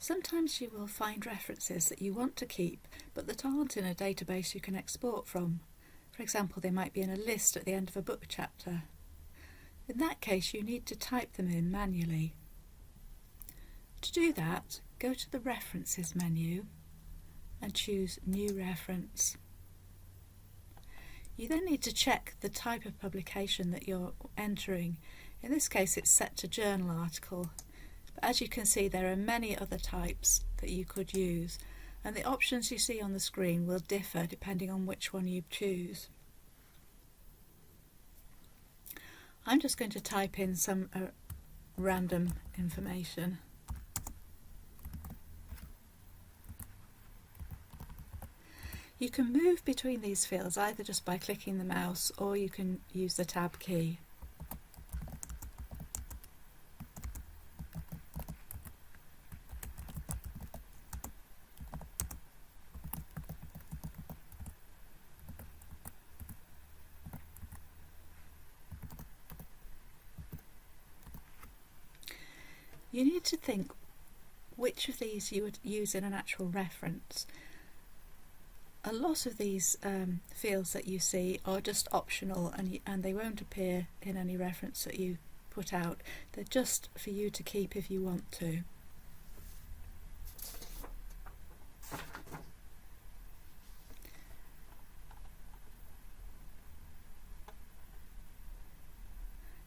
Sometimes you will find references that you want to keep but that aren't in a database you can export from. For example, they might be in a list at the end of a book chapter. In that case, you need to type them in manually. To do that, go to the References menu and choose New Reference. You then need to check the type of publication that you're entering. In this case, it's set to journal article. But as you can see, there are many other types that you could use, and the options you see on the screen will differ depending on which one you choose. I'm just going to type in some random information. You can move between these fields either just by clicking the mouse, or you can use the Tab key. You need to think which of these you would use in an actual reference. A lot of these fields that you see are just optional, and they won't appear in any reference that you put out. They're just for you to keep if you want to.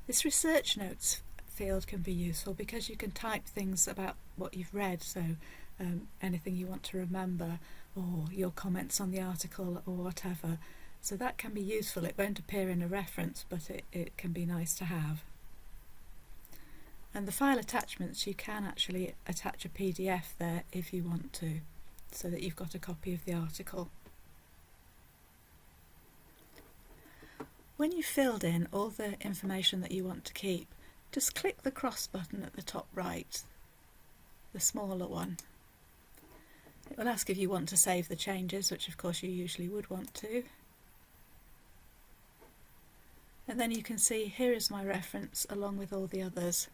This Research Notes field can be useful because you can type things about what you've read, so anything you want to remember, or your comments on the article, or whatever. So that can be useful. It won't appear in a reference, but it can be nice to have. And the file attachments, you can actually attach a PDF there if you want to, so that you've got a copy of the article. When you've filled in all the information that you want to keep, just click the cross button at the top right, the smaller one. It will ask if you want to save the changes, which of course you usually would want to. And then you can see here is my reference along with all the others.